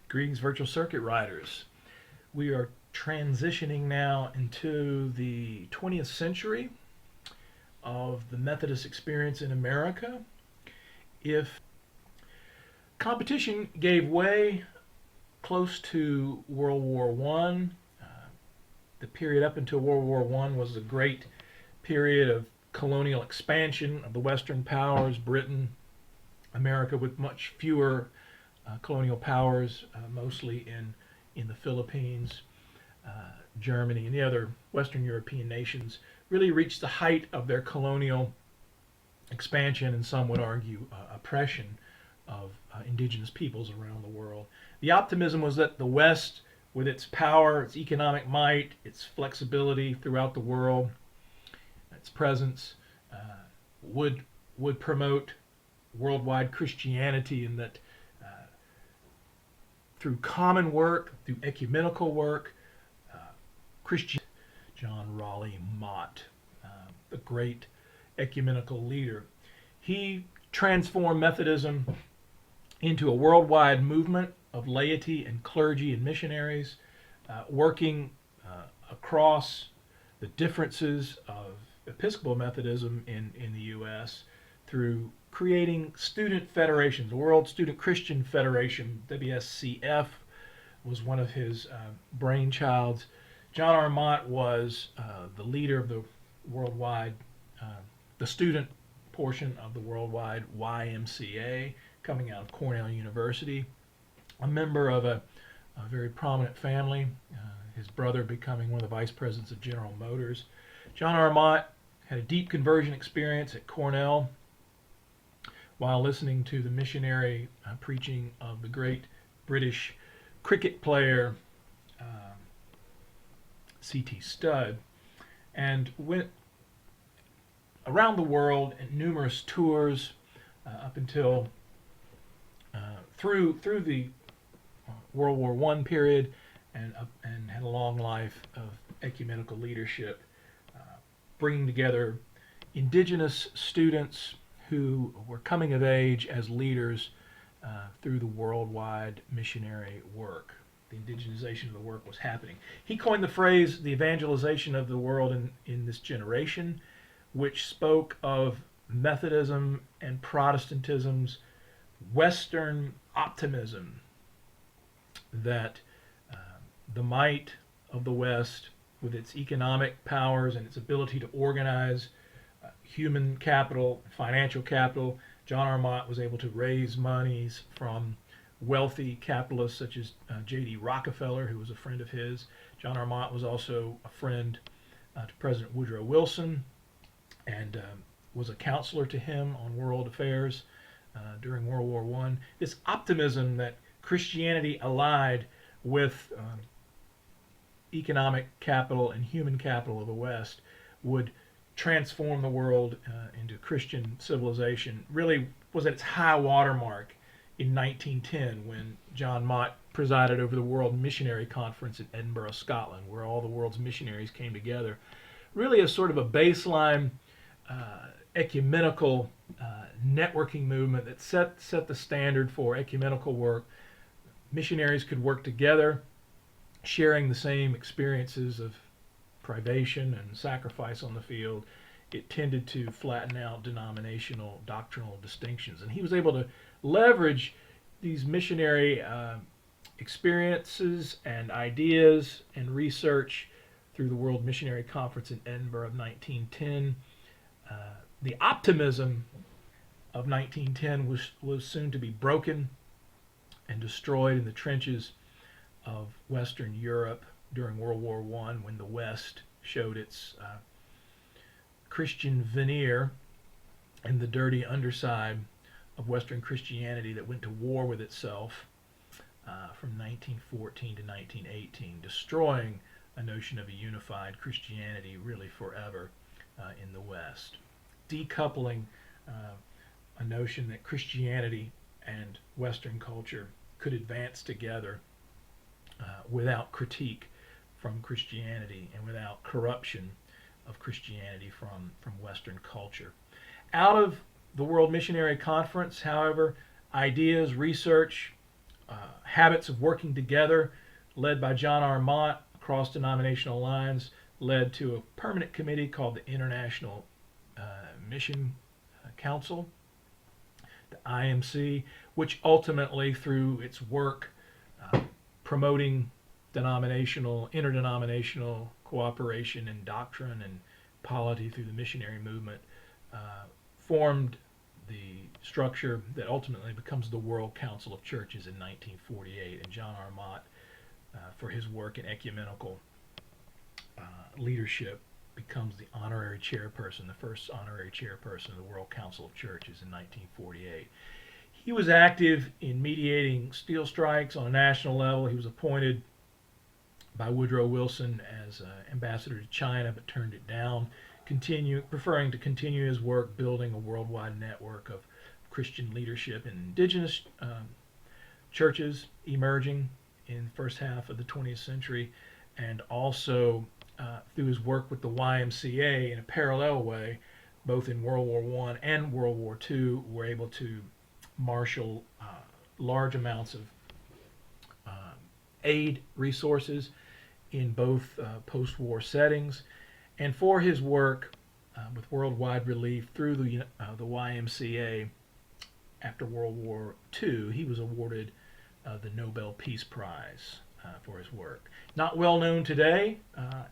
Greetings, virtual circuit riders. We are transitioning now into the 20th century of the Methodist experience in America. If competition gave way close to World War I, the period up until World War I was a great period of colonial expansion of the Western powers, Britain, America, with much fewer colonial powers, mostly in the Philippines, uh, Germany, and the other Western European nations, really reached the height of their colonial expansion and some would argue oppression of indigenous peoples around the world. The optimism was that the West, with its power, its economic might, its flexibility throughout the world, its presence, uh, would would promote worldwide Christianity, and that through common work, through ecumenical work, uh, Christian John Raleigh Mott, the great ecumenical leader, he transformed Methodism into a worldwide movement of laity and clergy and missionaries, working across the differences of Episcopal Methodism in the U.S. through creating student federations. The World Student Christian Federation, WSCF, was one of his brainchilds. John R. Mott was the leader of the worldwide, the student portion of the worldwide YMCA, coming out of Cornell University, a member of a very prominent family, his brother becoming one of the vice presidents of General Motors. John R. Mott had a deep conversion experience at Cornell while listening to the missionary preaching of the great British cricket player C.T. Studd, and went around the world in numerous tours up until through the World War I period, and had a long life of ecumenical leadership, bringing together indigenous students who were coming of age as leaders through the worldwide missionary work. The indigenization of the work was happening. He coined the phrase the evangelization of the world in this generation, which spoke of Methodism and Protestantism's Western optimism that the might of the West, with its economic powers and its ability to organize human capital, financial capital. John R. Mott was able to raise monies from wealthy capitalists such as J.D. Rockefeller, who was a friend of his. John R. Mott was also a friend to President Woodrow Wilson, and was a counselor to him on world affairs during World War I. This optimism that Christianity allied with economic capital and human capital of the West would transform the world into Christian civilization really was at its high watermark in 1910, when John Mott presided over the World Missionary Conference in Edinburgh, Scotland, where all the world's missionaries came together, really as sort of a baseline ecumenical networking movement that set the standard for ecumenical work. Missionaries could work together, sharing the same experiences of privation and sacrifice on the field. It tended to flatten out denominational doctrinal distinctions, and he was able to leverage these missionary experiences and ideas and research through the World Missionary Conference in Edinburgh of 1910. The optimism of 1910 was soon to be broken and destroyed in the trenches of Western Europe during World War I, when the West showed its Christian veneer and the dirty underside of Western Christianity that went to war with itself from 1914 to 1918, destroying a notion of a unified Christianity really forever in the West, decoupling a notion that Christianity and Western culture could advance together without critique from Christianity and without corruption of Christianity from Western culture. Out of the World Missionary Conference, however, ideas, research habits of working together, led by John R. Mott across denominational lines, led to a permanent committee called the International Mission Council, the IMC, which ultimately, through its work promoting interdenominational cooperation in doctrine and polity through the missionary movement, formed the structure that ultimately becomes the World Council of Churches in 1948. And John R. Mott, for his work in ecumenical leadership, becomes the honorary chairperson, the first honorary chairperson of the World Council of Churches in 1948. He was active in mediating steel strikes on a national level. He was appointed by Woodrow Wilson as ambassador to China, but turned it down, preferring to continue his work building a worldwide network of Christian leadership in indigenous churches emerging in the first half of the 20th century, and also through his work with the YMCA in a parallel way, both in World War I and World War II, were able to marshal large amounts of aid resources in both post-war settings. And for his work with worldwide relief through the YMCA after World War II, he was awarded the Nobel Peace Prize for his work. Not well known today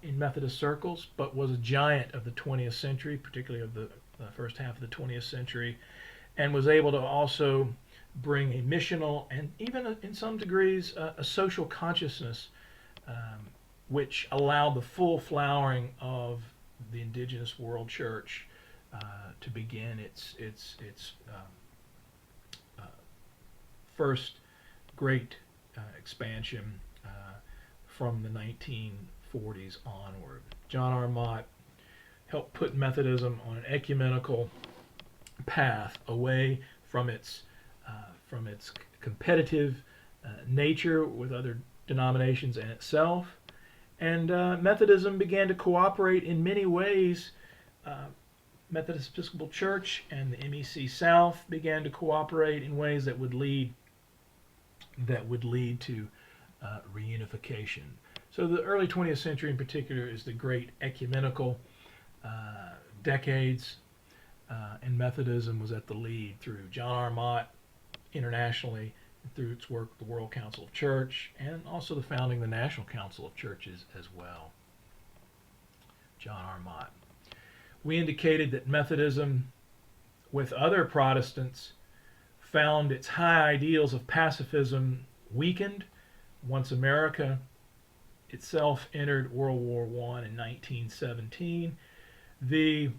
in Methodist circles, but was a giant of the 20th century, particularly of the first half of the 20th century, and was able to also bring a missional and even in some degrees a social consciousness, which allowed the full flowering of the indigenous world church to begin its first great expansion from the 1940s onward. John R. Mott helped put Methodism on an ecumenical path away from its competitive nature with other denominations and itself. And Methodism began to cooperate in many ways. Methodist Episcopal Church and the MEC South began to cooperate in ways that would lead to reunification. So the early 20th century in particular is the great ecumenical decades, and Methodism was at the lead through John R. Mott internationally, through its work with the World Council of Church, and also the founding of the National Council of Churches as well. John R. Mott. We indicated that Methodism, with other Protestants, found its high ideals of pacifism weakened once America itself entered World War I in 1917. The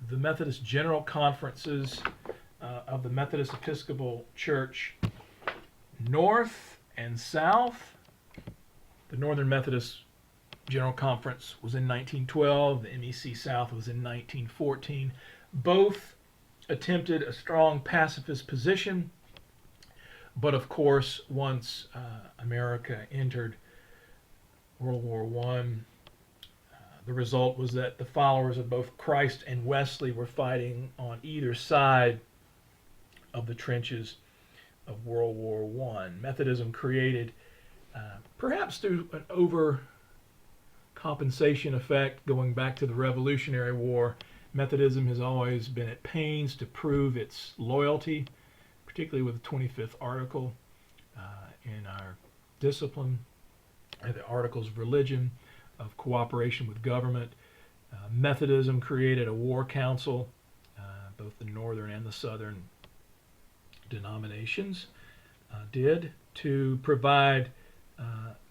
Methodist General Conferences of the Methodist Episcopal Church North and South. The Northern Methodist General Conference was in 1912. The MEC South was in 1914. Both attempted a strong pacifist position, but of course, once America entered World War I, the result was that the followers of both Christ and Wesley were fighting on either side of the trenches of World War I. Methodism created, perhaps through an overcompensation effect going back to the Revolutionary War, Methodism has always been at pains to prove its loyalty, particularly with the 25th article in our discipline, the Articles of Religion, of cooperation with government. Methodism created a war council, both the northern and the southern denominations did, to provide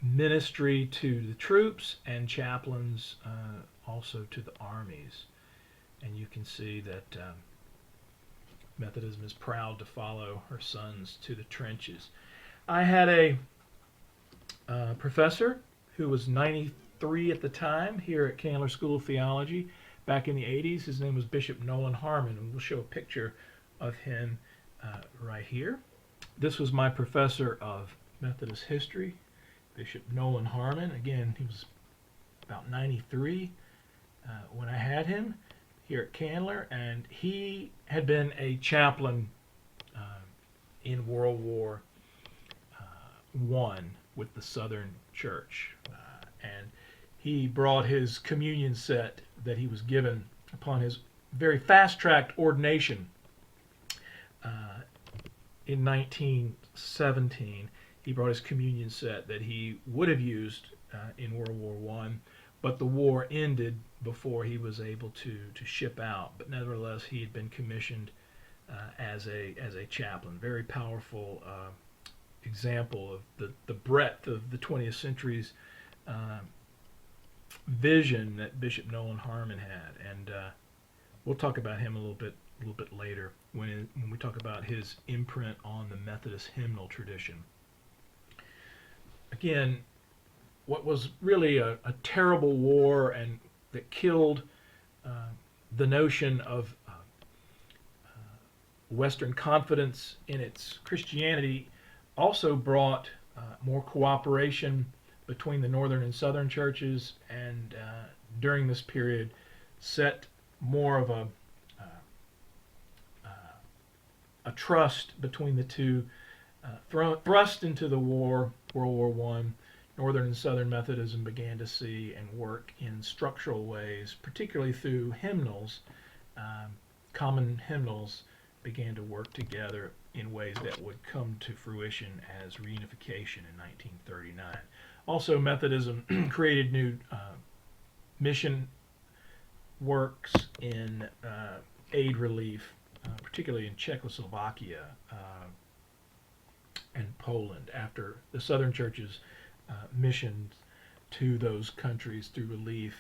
ministry to the troops and chaplains also to the armies. And you can see that Methodism is proud to follow her sons to the trenches. I had a professor who was 93 at the time here at Candler School of Theology back in the 80s. His name was Bishop Nolan Harmon, and we'll show a picture of him right here. This was my professor of Methodist history, Bishop Nolan Harmon. Again, he was about 93 when I had him here at Candler, and he had been a chaplain in World War One with the Southern Church, and he brought his communion set that he was given upon his very fast-tracked ordination in 1917. He brought his communion set that he would have used in World War One, but the war ended before he was able to ship out. But nevertheless, he had been commissioned as a chaplain. Very powerful example of the breadth of the 20th century's vision that Bishop Nolan Harmon had, and we'll talk about him a little bit later when we talk about his imprint on the Methodist hymnal tradition. Again, what was really a terrible war and that killed the notion of Western confidence in its Christianity also brought more cooperation between the northern and southern churches, and during this period set more of a trust between the two. Thrust into the war, World War One, Northern and Southern Methodism began to see and work in structural ways, particularly through hymnals. Common hymnals began to work together in ways that would come to fruition as reunification in 1939. Also, Methodism created new mission works in aid relief, particularly in Czechoslovakia and Poland, after the Southern churches' missions to those countries through relief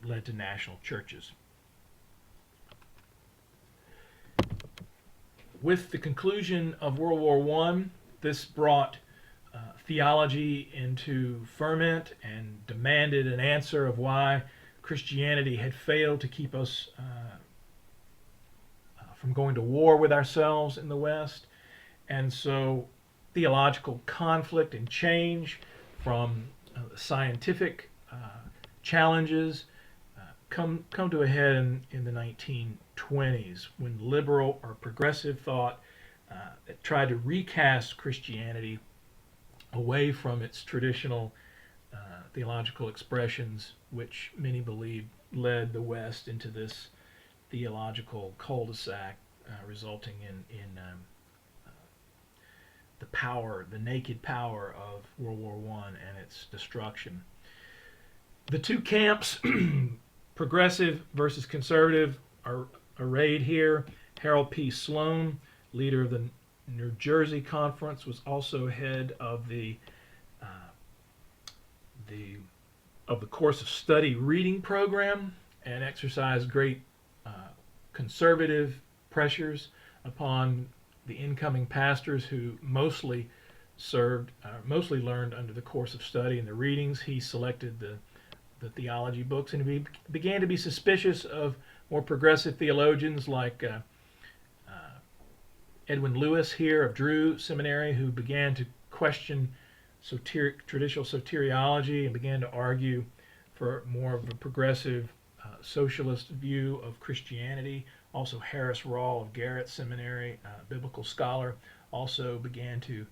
led to national churches. With the conclusion of World War I, this brought theology into ferment and demanded an answer of why Christianity had failed to keep us from going to war with ourselves in the West. And so theological conflict and change from scientific challenges come to a head in the 1920s, when liberal or progressive thought tried to recast Christianity away from its traditional theological expressions, which many believed led the West into this theological cul-de-sac, resulting in the naked power of World War I and its destruction. The two camps, progressive versus conservative, are arrayed here. Harold P. Sloan, leader of the New Jersey Conference, was also head of the course of study reading program and exercised great conservative pressures upon the incoming pastors, who mostly learned under the course of study and the readings. He selected the theology books, and he began to be suspicious of more progressive theologians like Edwin Lewis here of Drew Seminary, who began to question traditional soteriology and began to argue for more of a progressive socialist view of Christianity. Also, Harris Rawl of Garrett Seminary, biblical scholar, also began to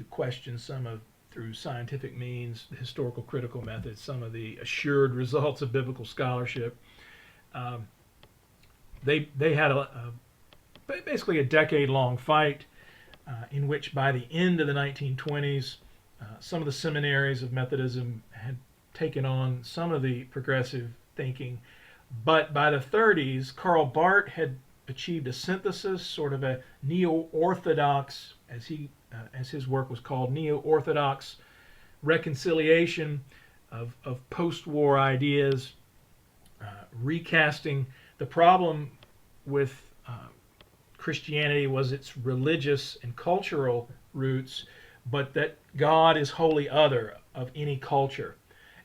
question through scientific means, the historical critical methods, some of the assured results of biblical scholarship. They had basically a decade-long fight in which by the end of the 1920s, some of the seminaries of Methodism had taken on some of the progressive thinking. But by the 30s, Karl Barth had achieved a synthesis, sort of a neo-orthodox, as his work was called, neo-orthodox reconciliation of post-war ideas, recasting. The problem with Christianity was its religious and cultural roots, but that God is wholly other of any culture.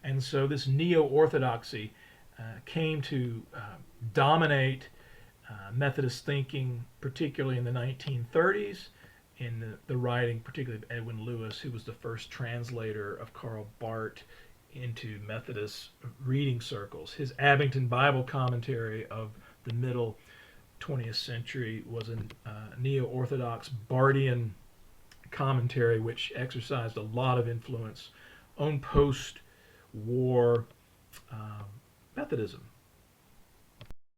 And so this neo-orthodoxy came to dominate Methodist thinking, particularly in the 1930s, in the writing, particularly of Edwin Lewis, who was the first translator of Karl Barth into Methodist reading circles. His Abington Bible commentary of the middle 20th century was a neo-Orthodox Bardian commentary which exercised a lot of influence on post-war um, Methodism.